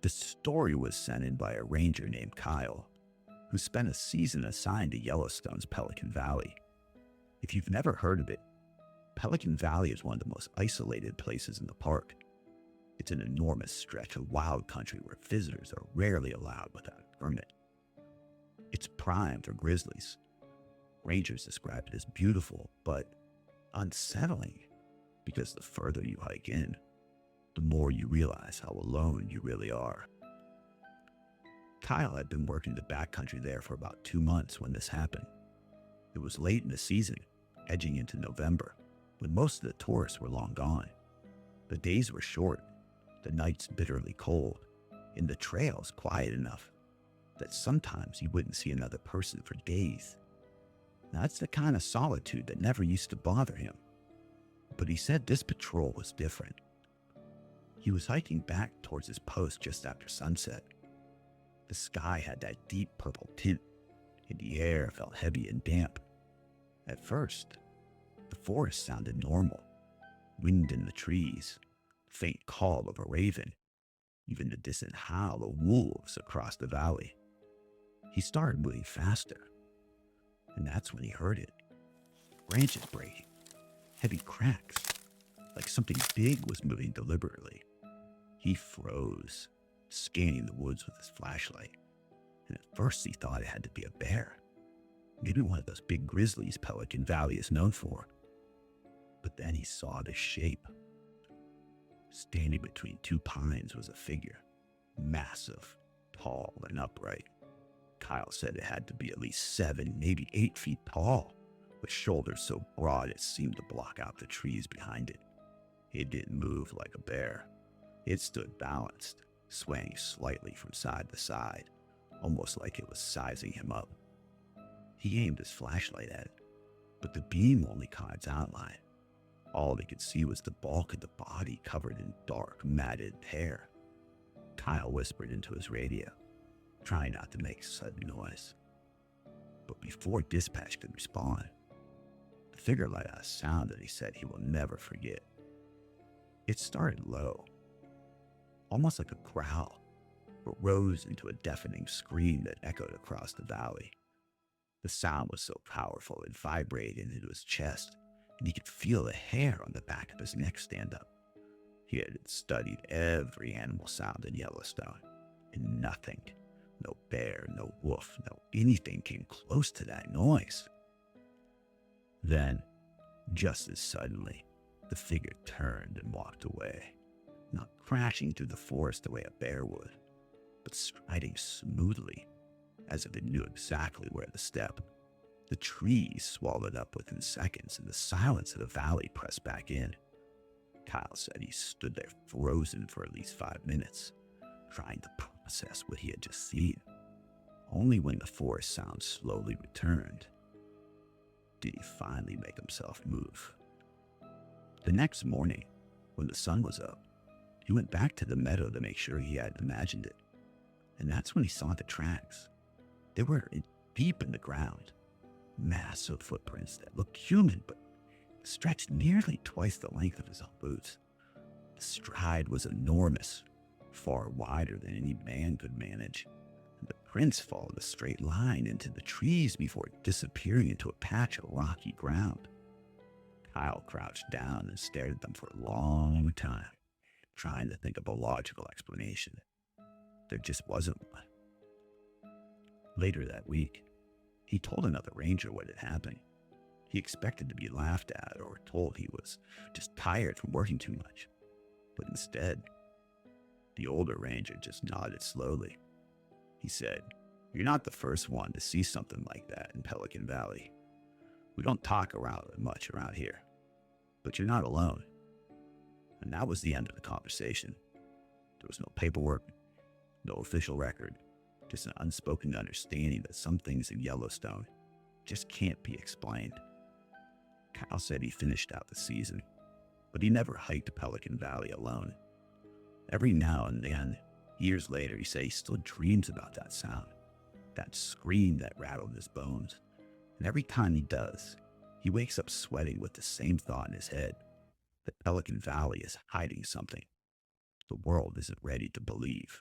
The story was sent in by a ranger named Kyle, who spent a season assigned to Yellowstone's Pelican Valley. If you've never heard of it, Pelican Valley is one of the most isolated places in the park. It's an enormous stretch of wild country where visitors are rarely allowed without a permit. It's prime for grizzlies. Rangers describe it as beautiful, but unsettling, because the further you hike in, the more you realize how alone you really are. Kyle had been working the backcountry there for about 2 months when this happened. It was late in the season, edging into November, when most of the tourists were long gone. The days were short, the nights bitterly cold, and the trails quiet enough that sometimes you wouldn't see another person for days. Now, that's the kind of solitude that never used to bother him. But he said this patrol was different. He was hiking back towards his post just after sunset. The sky had that deep purple tint, and the air felt heavy and damp. At first, the forest sounded normal. Wind in the trees, faint call of a raven, even the distant howl of wolves across the valley. He started moving faster, and that's when he heard it. Branches breaking, heavy cracks, like something big was moving deliberately. He froze, scanning the woods with his flashlight, and at first he thought it had to be a bear. Maybe one of those big grizzlies Pelican Valley is known for. But then he saw this shape. Standing between 2 pines was a figure, massive, tall, and upright. Kyle said it had to be at least 7, maybe 8 feet tall, with shoulders so broad it seemed to block out the trees behind it. It didn't move like a bear. It stood balanced, swaying slightly from side to side, almost like it was sizing him up. He aimed his flashlight at it, but the beam only caught its outline. All they could see was the bulk of the body covered in dark, matted hair. Kyle whispered into his radio, trying not to make sudden noise. But before dispatch could respond, the figure let out a sound that he said he will never forget. It started low, almost like a growl, but rose into a deafening scream that echoed across the valley. The sound was so powerful it vibrated into his chest, and he could feel the hair on the back of his neck stand up. He had studied every animal sound in Yellowstone, and nothing, no bear, no wolf, no anything came close to that noise. Then, just as suddenly, the figure turned and walked away, not crashing through the forest the way a bear would, but striding smoothly, as if it knew exactly where to step. The trees swallowed up within seconds, and the silence of the valley pressed back in. Kyle said he stood there frozen for at least 5 minutes, trying to process what he had just seen. Only when the forest sound slowly returned did he finally make himself move. The next morning, when the sun was up, he went back to the meadow to make sure he hadn't imagined it. And that's when he saw the tracks. They were deep in the ground, massive footprints that looked human but stretched nearly twice the length of his own boots. The stride was enormous, far wider than any man could manage, and the prints followed a straight line into the trees before disappearing into a patch of rocky ground. Kyle crouched down and stared at them for a long time, trying to think of a logical explanation. There just wasn't one. Later that week, he told another ranger what had happened. He expected to be laughed at or told he was just tired from working too much. But instead, the older ranger just nodded slowly. He said, "You're not the first one to see something like that in Pelican Valley. We don't talk around it much around here, but you're not alone." And that was the end of the conversation. There was no paperwork, no official record, just an unspoken understanding that some things in Yellowstone just can't be explained. Kyle said he finished out the season, but he never hiked Pelican Valley alone. Every now and then, years later, he said he still dreams about that sound, that scream that rattled his bones. And every time he does, he wakes up sweating with the same thought in his head, that Pelican Valley is hiding something the world isn't ready to believe.